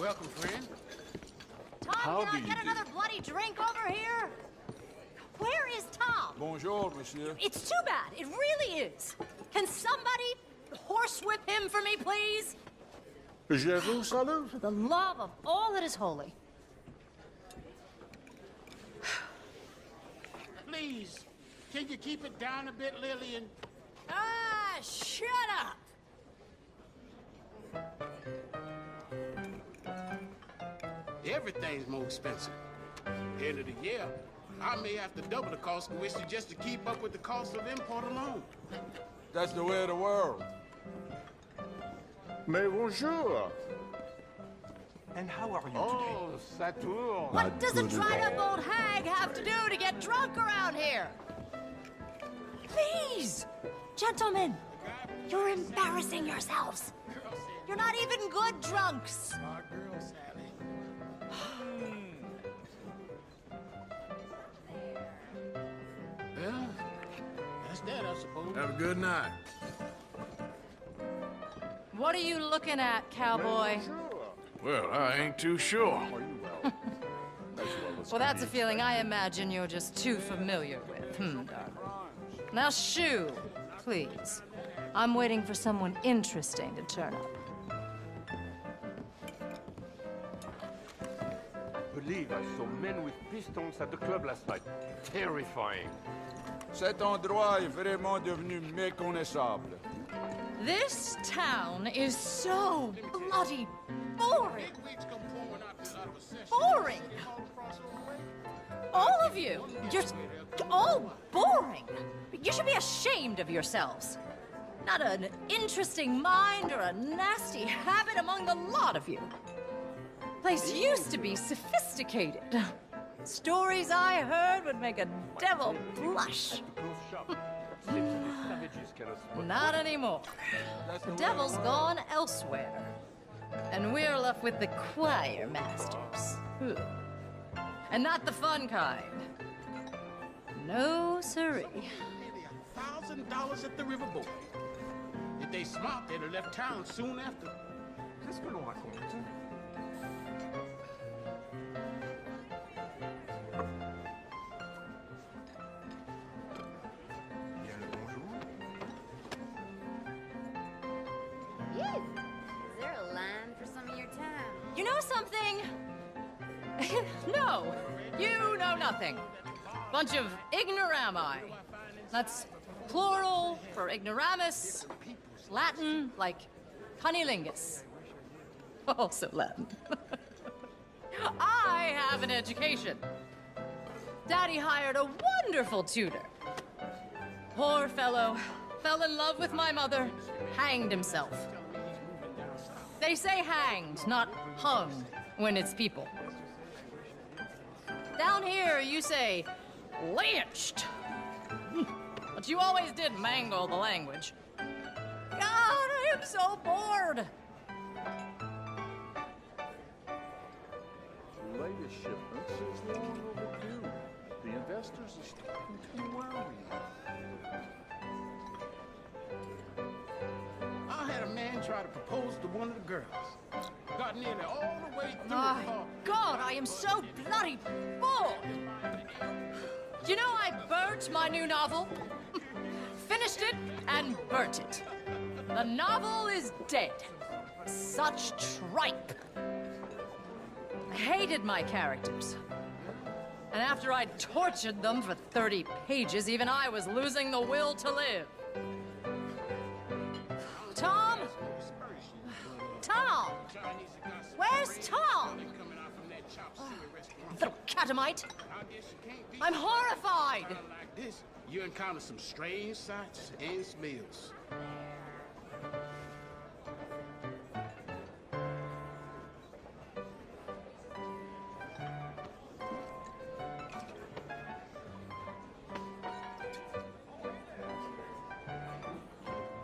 Welcome, friend. Tom, can I get another bloody drink over here? Where is Tom? Bonjour, monsieur. It's too bad. It really is. Can somebody horsewhip him for me, please? Je vous salue. For the love of all that is holy. Please, can you keep it down a bit, Lillian? Ah, shut up! Everything's more expensive. End of the year, I may have to double the cost of whiskey just to keep up with the cost of import alone. That's the way of the world. Mais bonjour. And how are you Oh, Saturn. What does a dried-up old hag have to do to get drunk around here? Please! Gentlemen, you're embarrassing yourselves. You're not even good drunks. Our girl, Sally. Well, that's that, I suppose. Have a good night. What are you looking at, cowboy? Well, I ain't too sure. Well, that's a feeling I imagine you're just too familiar with. Darling. Now, shoo, please. I'm waiting for someone interesting to turn up. I believe I saw men with pistols at the club last night. Terrifying. Cet endroit est vraiment devenu méconnaissable. This town is so bloody boring. Boring! All of you! You're all boring! You should be ashamed of yourselves. Not an interesting mind or a nasty habit among the lot of you. Place used to be sophisticated. Stories I heard would make a devil blush. Not anymore. The devil's gone elsewhere. And we're left with the choir masters. And not the fun kind. No siree. Maybe $1,000 at the riverboat. If they smart, they'd have left town soon after. Qu'est-ce que l'on raconte? Bien le bonjour. Is there a line for some of your time? You know something? No, you know nothing. Bunch of ignorami. That's plural for ignoramus. Latin, like cunnilingus. Also Latin. I have an education. Daddy hired a wonderful tutor. Poor fellow. Fell in love with my mother. Hanged himself. They say hanged, not hung, when it's people. Down here, you say lynched. But you always did mangle the language. God, I am so bored. The latest shipment is long overdue. The investors are starting to worry. I had a man try to propose to one of the girls. Got nearly all the way through. My God, I am so bloody bored. You know, I burnt my new novel. Finished it and burnt it. The novel is dead. Such tripe. I hated my characters. And after I'd tortured them for 30 pages, even I was losing the will to live. Tom? Tom? Where's Tom? Little catamite. I'm horrified. Like this, you encounter some strange sights and smells.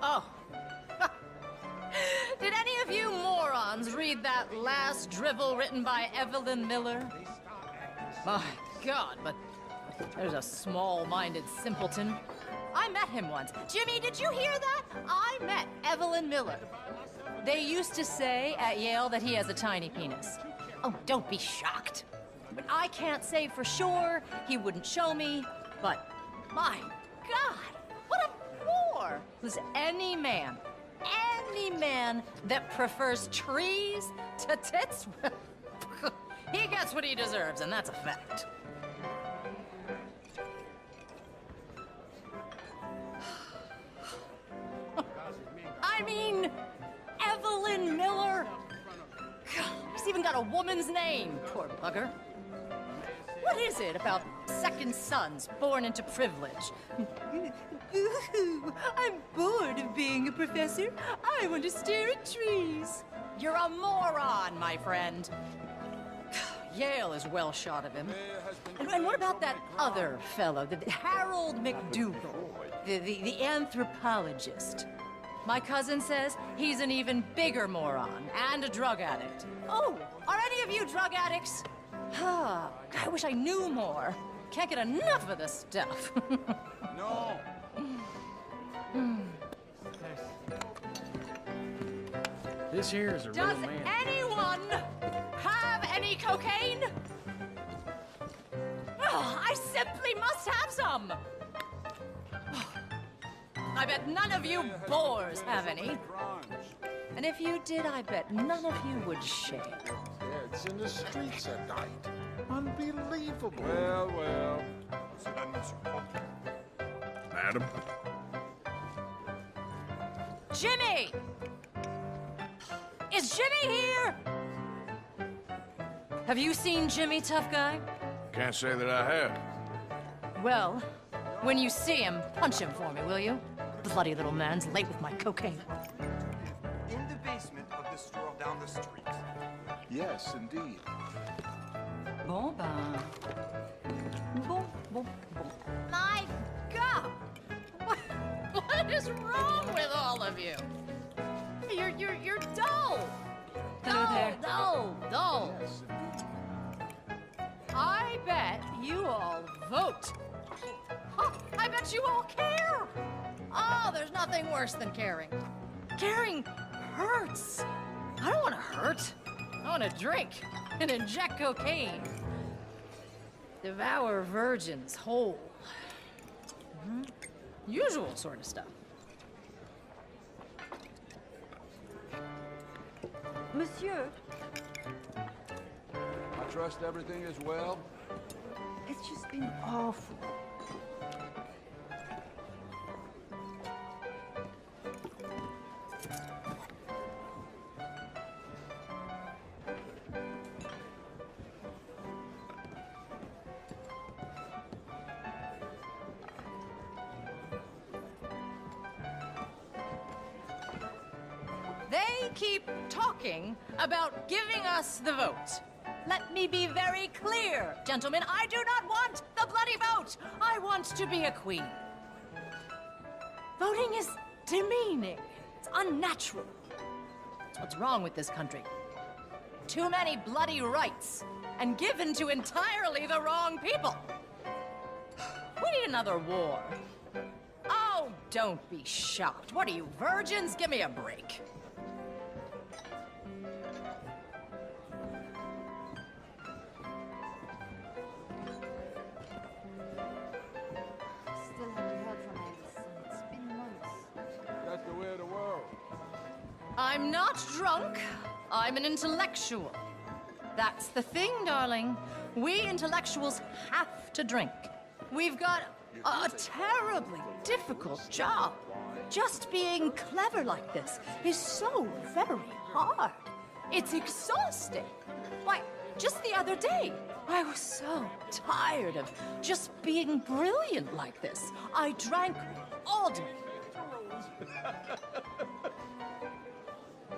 Oh. Did any of you morons read that last drivel written by Evelyn Miller? My God, but there's a small-minded simpleton. I met him once. Jimmy, did you hear that? I met Evelyn Miller. They used to say at Yale that he has a tiny penis. Oh, don't be shocked. But I can't say for sure. He wouldn't show me. But, my God, what a bore! Was any man that prefers trees to tits, he gets what he deserves, and that's a fact. I mean, Evelyn Miller. God, he's even got a woman's name, poor bugger. What is it about second sons born into privilege? I'm bored of being a professor. I want to stare at trees. You're a moron, my friend. Yale is well shot of him. And what about that other fellow, the Harold McDougal, the anthropologist? My cousin says he's an even bigger moron and a drug addict. Oh, are any of you drug addicts? God, I wish I knew more. Can't get enough of this stuff. No. This here is a real Does man. anyone have any cocaine? Oh, I simply must have some. I bet none of you bores have any. And if you did, I bet none of you would share. It's in the streets at night. Unbelievable. Well, well. Madam? Jimmy! Is Jimmy here? Have you seen Jimmy, tough guy? Can't say that I have. Well, when you see him, punch him for me, will you? Bloody little man's late with my cocaine. In the basement of the store down the street. Yes, indeed. Bon ben. Bon. My God! What is wrong with all of you? You're dull. Hello there. Dull. I bet you all vote. Huh, I bet you all care. Oh, there's nothing worse than caring. Caring hurts. I don't want to hurt. I want to drink and inject cocaine. Devour virgins whole. Usual sort of stuff. Monsieur, I trust everything is well. it's just been awful. They keep talking about giving us the vote. Let me be very clear, gentlemen. I do not want the bloody vote. I want to be a queen. Voting is demeaning. It's unnatural. That's what's wrong with this country. Too many bloody rights, and given to entirely the wrong people. We need another war. Oh, don't be shocked. What are you, virgins? Give me a break. Still haven't heard from Alice. It's been months. That's the way of the world. I'm not drunk. I'm an intellectual. That's the thing, darling. We intellectuals have to drink. We've got a terribly difficult job. Just being clever like this is so very hard. It's exhausting. Why, just the other day, I was so tired of just being brilliant like this. I drank all day.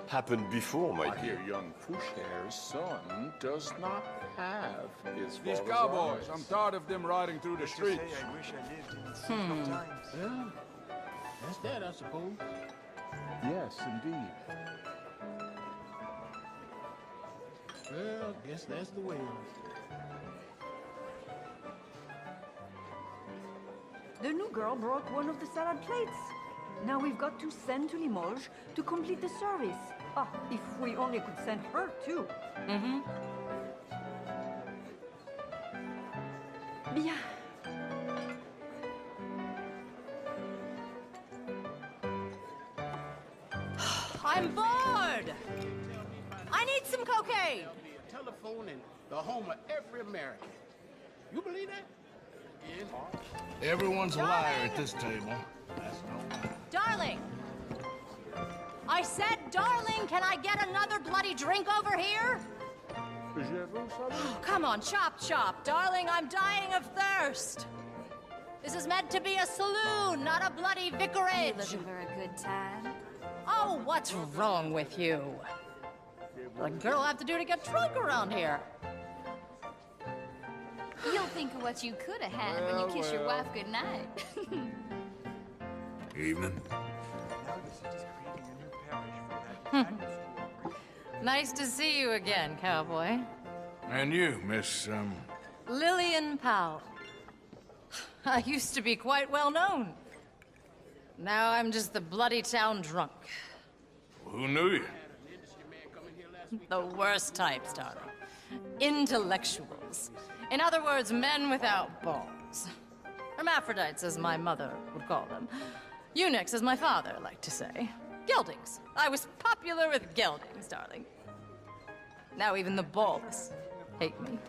Happened before, my I dear. hear young Foucher's son does not have his These father's cowboys, eyes. I'm tired of them riding through the Let's just say streets. I wish I lived in the simple times. Yeah, that's that, I suppose. Yes, indeed. Well, guess that's the way. The new girl brought one of the salad plates. Now we've got to send to Limoges to complete the service. Ah, if we only could send her too. Mm-hmm. Bien. I'm bored! I need some cocaine! There'll be a telephone in the home of every American. You believe that? Yeah. Everyone's a liar at this table. That's no lie. Darling! I said, darling, can I get another bloody drink over here? Oh, come on, chop, chop. Darling, I'm dying of thirst. This is meant to be a saloon, not a bloody vicarage. Looking for a good time? Oh, what's wrong with you? What a girl have to do to get drunk around here? You'll think of what you could have had when you kiss your wife goodnight. Evening. Now the city's creating a new parish for that kind of school. Nice to see you again, cowboy. And you, Miss, Lillian Powell. I used to be quite well known. Now I'm just the bloody town drunk. who knew you? The worst types, darling. Intellectuals. In other words, men without balls. Hermaphrodites, as my mother would call them. Eunuchs, as my father liked to say. Geldings. I was popular with geldings, darling. Now even the ballless hate me.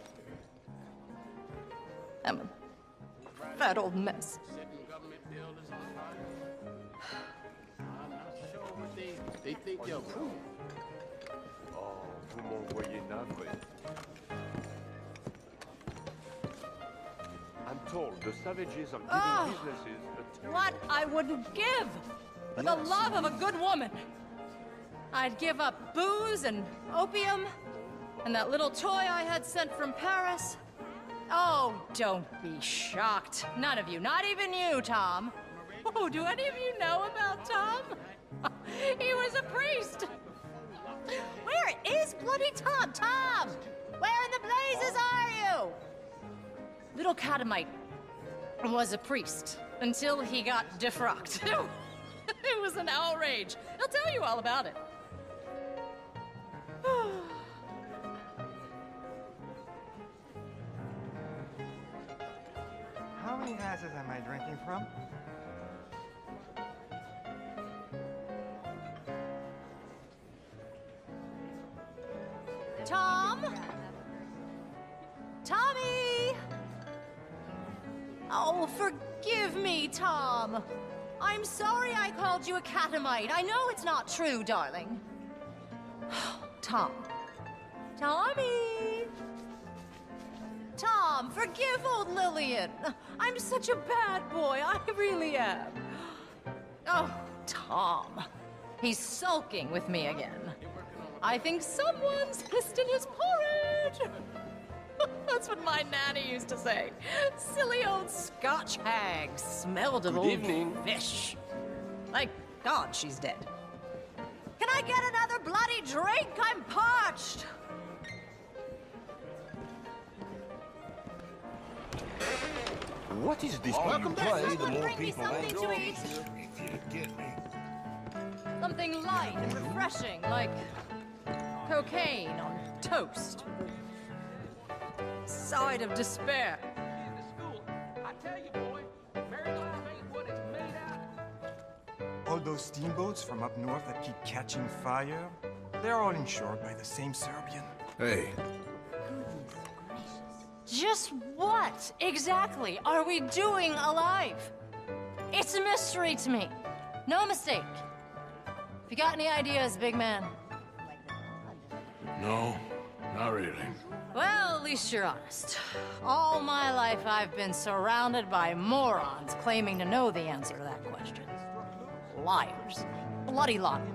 I'm a fat old mess. Sitting government buildings on fire. I'm not sure what they think you'll prove. Oh, vous m'envoyez navré. I'm told the savages are giving businesses a terrible... What I wouldn't give for the love of a good woman. I'd give up booze and opium and that little toy I had sent from Paris. Oh, don't be shocked. None of you, not even you, Tom. Oh, do any of you know about Tom? He was a priest. Where is bloody Tom? Tom! Where in the blazes are you? Little Catamite was a priest until he got defrocked. It was an outrage. He'll tell you all about it. How many glasses am I drinking from? Tom? Tommy! Oh, forgive me, Tom. I'm sorry I called you a catamite. I know it's not true, darling. Tom. Tommy! Tom, forgive old Lillian. I'm such a bad boy. I really am. Oh, Tom. He's sulking with me again. I think someone's pissed in his porridge. That's what my nanny used to say. Silly old Scotch hag smelled of Good old evening. fish. Thank God she's dead. Can I get another bloody drink? I'm parched. What is this? Welcome back. play, the Someone more bring me people something to enjoy eat. if you get me. Something light and refreshing, like cocaine on toast. Side of despair. All those steamboats from up north that keep catching fire, they're all insured by the same Serbian. Hey, Just what exactly are we doing alive? It's a mystery to me. No mistake. If you got any ideas, big man? no, not really. Well, at least you're honest. All my life I've been surrounded by morons claiming to know the answer to that question. Liars. Bloody liars.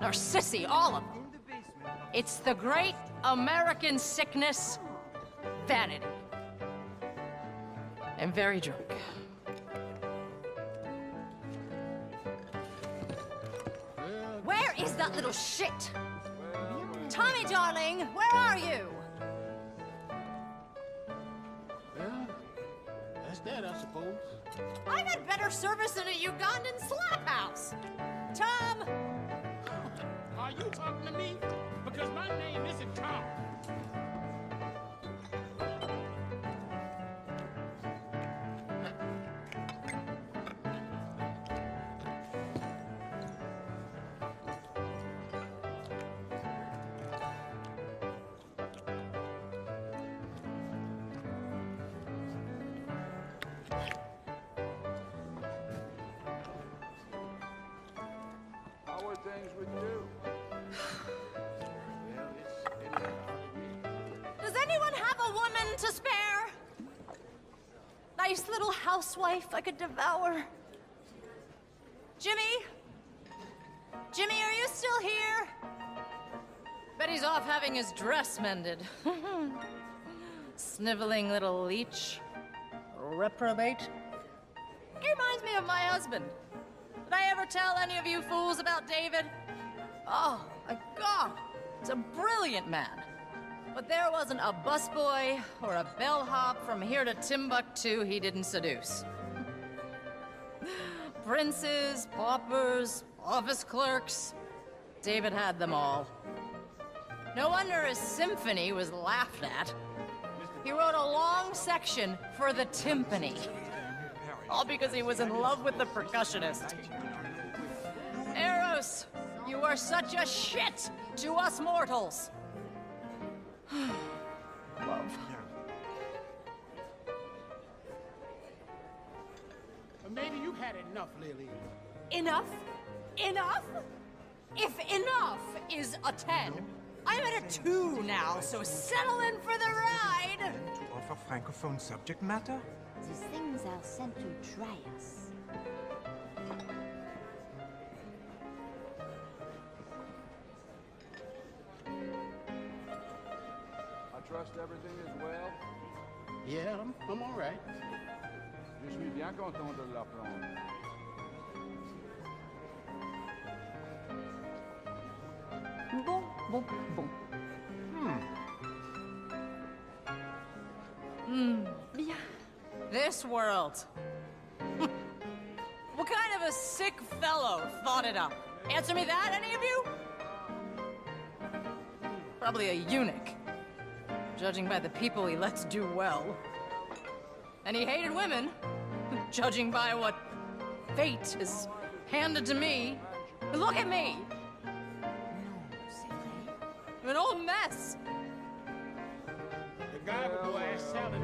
Narcissi, all of them. It's the great American sickness, vanity. I'm very drunk. Where is that little shit? Tommy, darling, where are you? Well, that's that, I suppose. I've had better service in a Ugandan slap house. Tom! Are you talking to me? Because my name isn't Tom. How are things with you? Well, it's been hard. Does anyone have a woman to spare? Nice little housewife I could devour. Jimmy? Jimmy, are you still here? Bet he's off having his dress mended. Sniveling little leech. Reprobate. He reminds me of my husband. Did I ever tell any of you fools about David? Oh, my God. He's a brilliant man. But there wasn't a busboy or a bellhop from here to Timbuktu he didn't seduce. Princes, paupers, office clerks. David had them all. No wonder his symphony was laughed at. He wrote a long section for the timpani. All because he was in love with the percussionist. Eros, you are such a shit to us mortals. Love. But maybe you've had enough, Lillian. Enough? Enough? If enough is a 10, I'm at a 2 now, so settle in for the ride. To offer francophone subject matter? These things are sent to try us. I trust everything is well. Yeah, I'm all right. Je suis bien content de l'apprendre. Bon, bon, bon. Bien. This world. What kind of a sick fellow thought it up? Answer me that, any of you? Probably a eunuch, judging by the people he lets do well. And he hated women, judging by what fate has handed to me. Look at me! I'm an old mess. The guy would go ask Sally